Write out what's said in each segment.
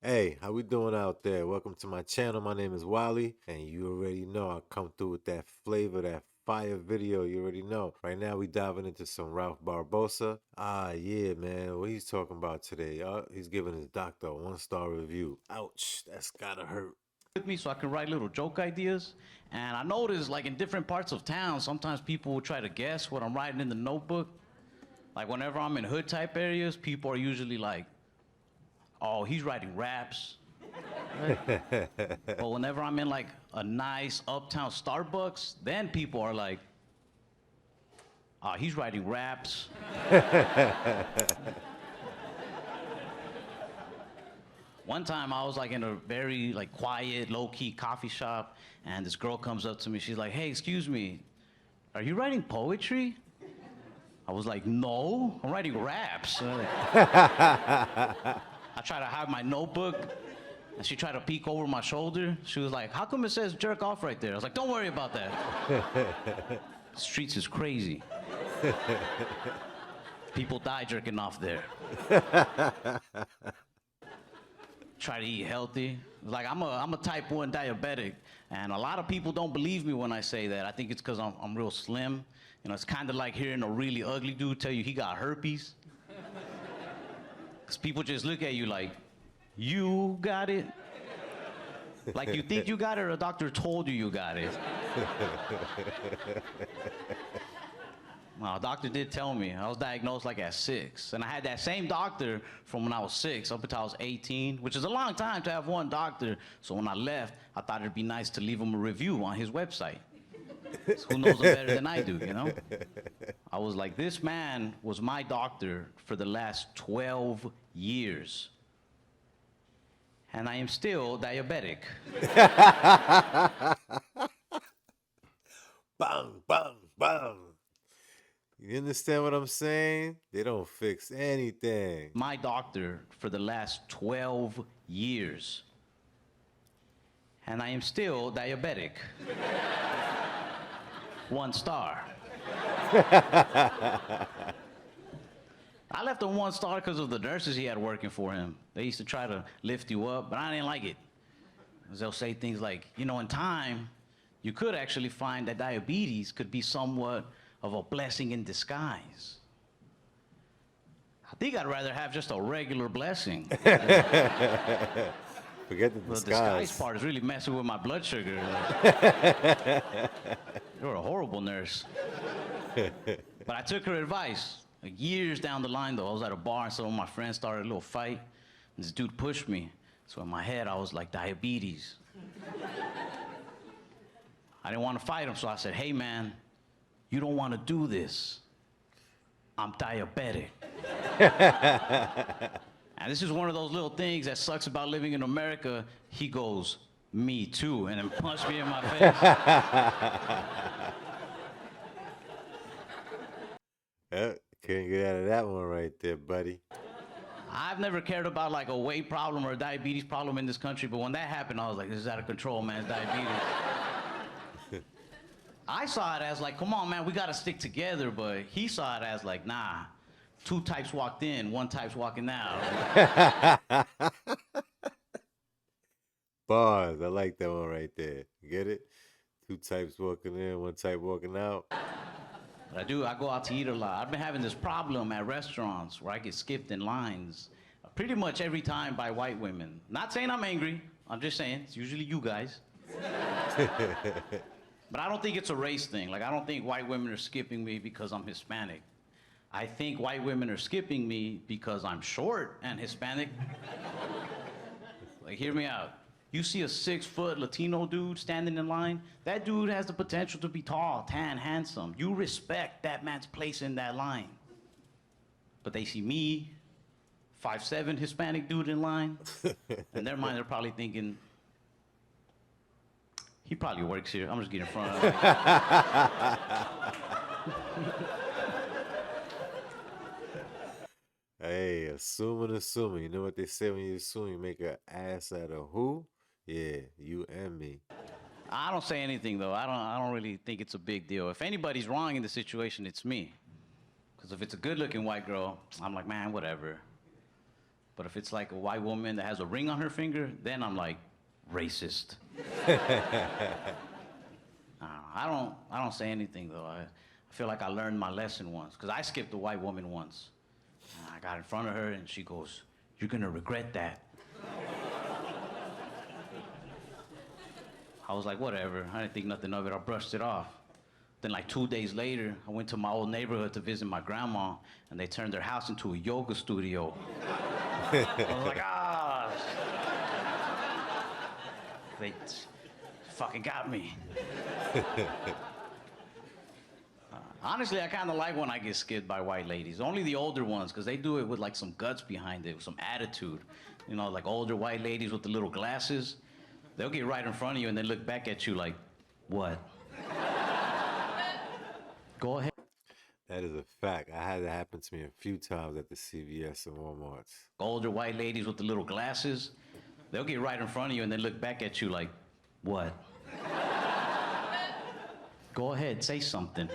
Hey, how we doing out there? Welcome to my channel. My name is Wally, and you already know I come through with that flavor, that fire video. You already know. Right now, we diving into some Ralph Barbosa. Yeah, man. What he's talking about today? He's giving his doctor a 1-star review. Ouch, that's gotta hurt. With me so I can write little joke ideas. And I noticed, like in different parts of town, sometimes people will try to guess what I'm writing in the notebook. Like whenever I'm in hood type areas, people are usually like, "Oh, he's writing raps." Right? But whenever I'm in like a nice uptown Starbucks, then people are like, "Oh, he's writing raps." One time I was like in a very like quiet, low-key coffee shop, and this girl comes up to me. She's like, "Hey, excuse me, are you writing poetry?" I was like, "No, I'm writing raps." I tried to hide my notebook, and she tried to peek over my shoulder. She was like, "How come it says jerk off right there?" I was like, "Don't worry about that." Streets is crazy. People die jerking off there. Try to eat healthy. Like I'm a type 1 diabetic, and a lot of people don't believe me when I say that. I think it's because I'm real slim. You know, it's kind of like hearing a really ugly dude tell you he got herpes. Because people just look at you like, you got it? Like you think you got it or a doctor told you got it? Well, a doctor did tell me. I was diagnosed like at 6. And I had that same doctor from when I was 6 up until I was 18, which is a long time to have one doctor. So when I left, I thought it'd be nice to leave him a review on his website. So who knows him better than I do, you know? I was like, this man was my doctor for the last 12 years. And I am still diabetic. Bang, bang, bang. You understand what I'm saying? They don't fix anything. My doctor for the last 12 years. And I am still diabetic. 1 star. I left him 1 star because of the nurses he had working for him. They used to try to lift you up, but I didn't like it. 'Cause they'll say things like, you know, in time, you could actually find that diabetes could be somewhat of a blessing in disguise. I think I'd rather have just a regular blessing. Forget the The disguise. disguise part is really messing with my blood sugar. You're a horrible nurse. But I took her advice. Like years down the line, though, I was at a bar and some of my friends started a little fight. And this dude pushed me. So in my head, I was like, diabetes. I didn't want to fight him, so I said, hey, man, you don't want to do this. I'm diabetic. And this is one of those little things that sucks about living in America. He goes, me too, and then punched me in my face. Couldn't get out of that one right there, buddy. I've never cared about like a weight problem or a diabetes problem in this country, but when that happened, I was like, this is out of control, man, it's diabetes. I saw it as like, come on, man, we gotta stick together, but he saw it as like, nah, 2 types walked in, 1 type's walking out. Bars. I like that one right there. Get it? 2 types walking in, 1 type walking out. But I go out to eat a lot. I've been having this problem at restaurants where I get skipped in lines pretty much every time by white women. Not saying I'm angry, I'm just saying it's usually you guys. But I don't think it's a race thing. Like, I don't think white women are skipping me because I'm Hispanic. I think white women are skipping me because I'm short and Hispanic. Like, hear me out. You see a 6-foot Latino dude standing in line, that dude has the potential to be tall, tan, handsome. You respect that man's place in that line. But they see me, 5'7" Hispanic dude in line, in their mind they're probably thinking, he probably works here. I'm just getting in front of him. Hey, assuming. You know what they say when you assume you make an ass out of who? Yeah, you and me. I don't say anything though. I don't really think it's a big deal. If anybody's wrong in the situation, it's me. Because if it's a good-looking white girl, I'm like, man, whatever. But if it's like a white woman that has a ring on her finger, then I'm like, racist. I don't say anything though. I feel like I learned my lesson once, because I skipped a white woman once. I got in front of her and she goes, "You're gonna regret that." I was like, whatever. I didn't think nothing of it. I brushed it off. Then like 2 days later, I went to my old neighborhood to visit my grandma, and they turned their house into a yoga studio. I was like, ah. They fucking got me. Honestly, I kind of like when I get skipped by white ladies. Only the older ones, because they do it with like some guts behind it, with some attitude. You know, like older white ladies with the little glasses. They'll get right in front of you and then look back at you like, what? Go ahead. That is a fact. I had that happen to me a few times at the CVS and Walmarts. Older white ladies with the little glasses, they'll get right in front of you and then look back at you like, what? Go ahead, say something.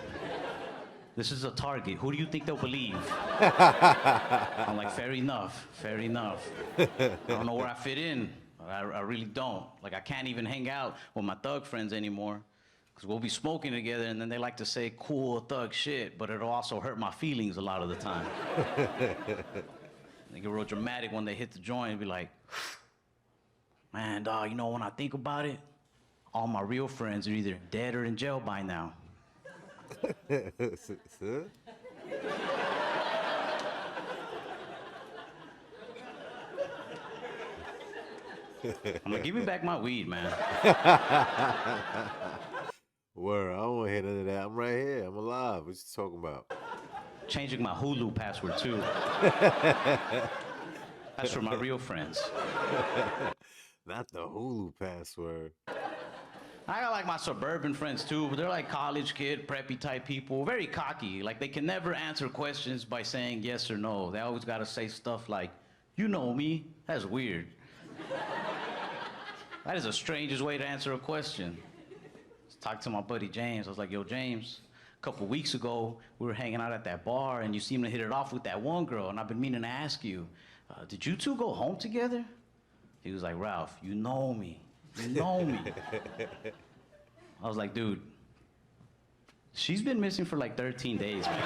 This is a Target. Who do you think they'll believe? I'm like, fair enough, fair enough. I don't know where I fit in. I really don't. Like, I can't even hang out with my thug friends anymore, because we'll be smoking together and then they like to say cool thug shit, but it'll also hurt my feelings a lot of the time. They get real dramatic when they hit the joint and be like, man, dog, you know, when I think about it, all my real friends are either dead or in jail by now. I'm like, give me back my weed, man. Word, I don't want to hear none of that. I'm right here. I'm alive. What you talking about? Changing my Hulu password, too. That's for my real friends. Not the Hulu password. I got like my suburban friends too, but they're like college kid, preppy type people, very cocky. Like they can never answer questions by saying yes or no. They always gotta say stuff like, you know me. That's weird. That is the strangest way to answer a question. Talked to my buddy James. I was like, yo, James, a couple weeks ago, we were hanging out at that bar and you seemed to hit it off with that one girl, and I've been meaning to ask you, did you two go home together? He was like, Ralph, you know me. You know me. I was like, dude, she's been missing for like 13 days, man.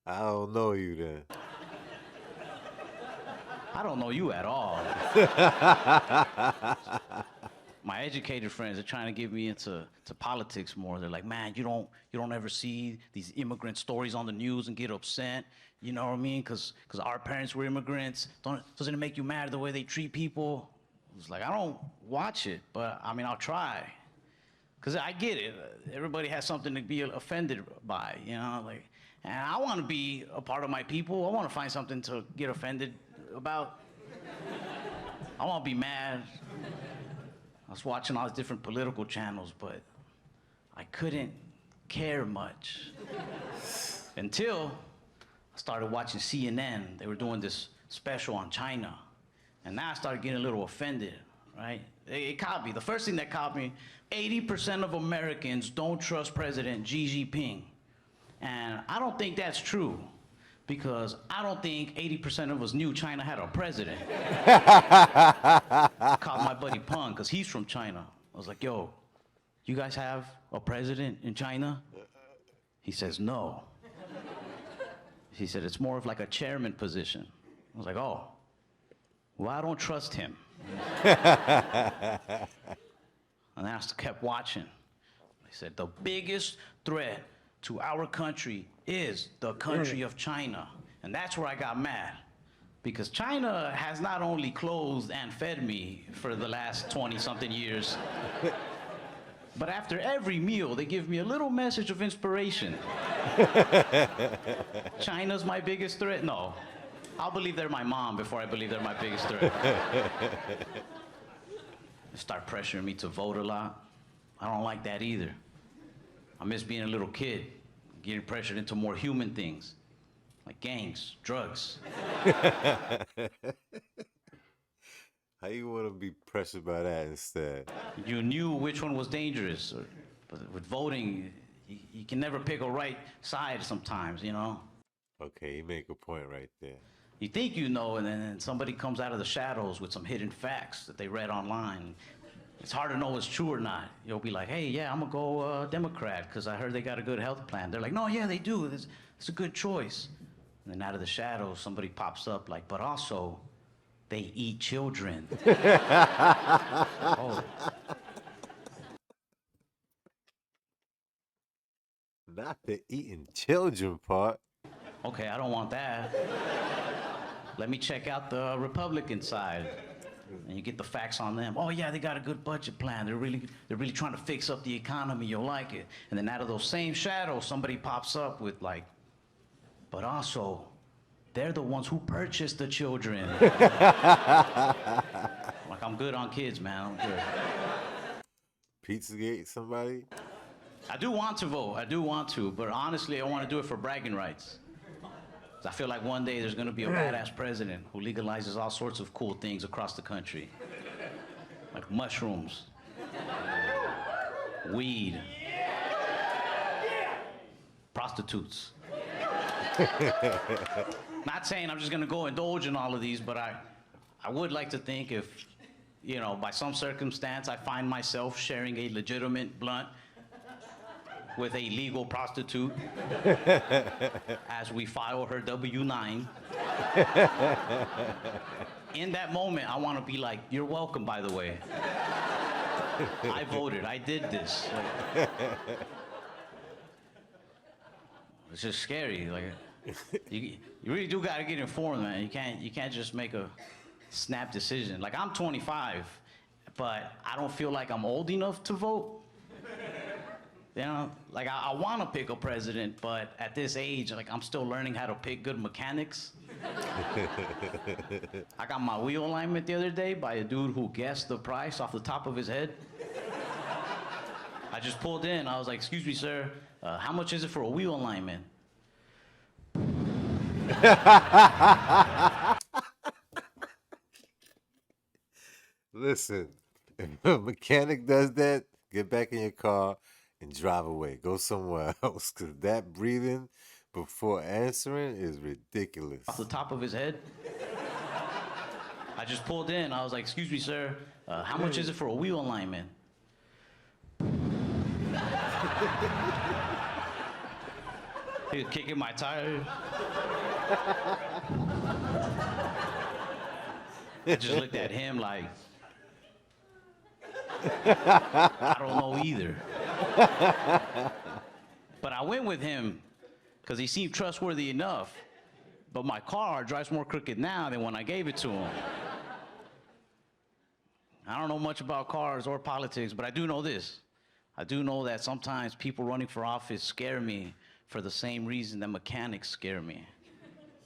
I don't know you then. I don't know you at all. My educated friends are trying to get me into politics more. They're like, man, you don't ever see these immigrant stories on the news and get upset. You know what I mean? Because our parents were immigrants. Doesn't it make you mad the way they treat people? I was like, I don't watch it, but I mean, I'll try. Because I get it. Everybody has something to be offended by, you know? Like, and I want to be a part of my people. I want to find something to get offended about. I want to be mad. I was watching all these different political channels, but I couldn't care much. Until I started watching CNN. They were doing this special on China. And now I started getting a little offended, right? It caught me. The first thing that caught me, 80% of Americans don't trust President Xi Jinping. And I don't think that's true, because I don't think 80% of us knew China had a president. I called my buddy Peng, because he's from China. I was like, yo, you guys have a president in China? He says, no. He said, it's more of like a chairman position. I was like, oh, well, I don't trust him. And I just kept watching. He said, the biggest threat to our country is the country of China. And that's where I got mad. Because China has not only clothed and fed me for the last 20-something years, but after every meal, they give me a little message of inspiration. China's my biggest threat? No. I'll believe they're my mom before I believe they're my biggest threat. They start pressuring me to vote a lot. I don't like that either. I miss being a little kid, getting pressured into more human things, like gangs, drugs. How you want to be pressured by that instead? You knew which one was dangerous. But with voting, you can never pick a right side sometimes, you know? Okay, you make a point right there. You think you know, and then somebody comes out of the shadows with some hidden facts that they read online. It's hard to know what's true or not. You'll be like, hey, yeah, I'm gonna go Democrat because I heard they got a good health plan. They're like, no, yeah, they do. It's a good choice. And then out of the shadows, somebody pops up like, but also, they eat children. Oh, Not the eating children part. okay, I don't want that. Let me check out the Republican side. And you get the facts on them. Oh yeah, they got a good budget plan. They're really trying to fix up the economy. You'll like it. And then out of those same shadows, somebody pops up with like, but also, they're the ones who purchased the children. Like I'm good on kids, man. I'm good. Pizzagate somebody? I do want to vote. I do want to, but honestly, I want to do it for bragging rights. I feel like one day there's going to be a badass president who legalizes all sorts of cool things across the country. Like mushrooms, weed, prostitutes. Not saying I'm just going to go indulge in all of these, but I would like to think if, by some circumstance I find myself sharing a legitimate blunt with a legal prostitute as we file her W-9. In that moment, I want to be like, you're welcome, by the way. I voted. I did this. It's just scary. Like, you really do got to get informed, man. You can't just make a snap decision. Like, I'm 25, but I don't feel like I'm old enough to vote. Like I want to pick a president, but at this age, like I'm still learning how to pick good mechanics. I got my wheel alignment the other day by a dude who guessed the price off the top of his head. I just pulled in. I was like, excuse me, sir, how much is it for a wheel alignment? Listen, if a mechanic does that, get back in your car and drive away. Go somewhere else, because that breathing before answering is ridiculous. Off the top of his head. I just pulled in. I was like, excuse me, sir, how much is it for a wheel alignment? He was kicking my tires. I just looked at him like, I don't know either. But I went with him because he seemed trustworthy enough. But my car drives more crooked now than when I gave it to him. I don't know much about cars or politics, but I do know this. I do know that sometimes people running for office scare me for the same reason that mechanics scare me.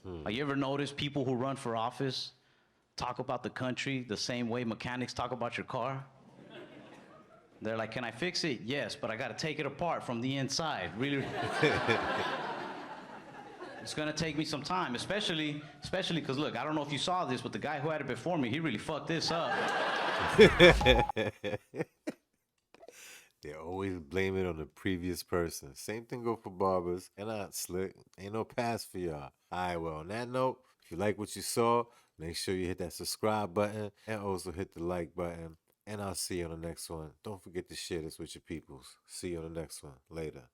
Like, you ever notice people who run for office talk about the country the same way mechanics talk about your car? They're like, can I fix it? Yes, but I got to take it apart from the inside. Really? It's going to take me some time, especially because, look, I don't know if you saw this, but the guy who had it before me, he really fucked this up. They always blame it on the previous person. Same thing go for barbers. And not slick. Ain't no pass for y'all. Alright, well, on that note, if you like what you saw, make sure you hit that subscribe button and also hit the like button. And I'll see you on the next one. Don't forget to share this with your peoples. See you on the next one. Later.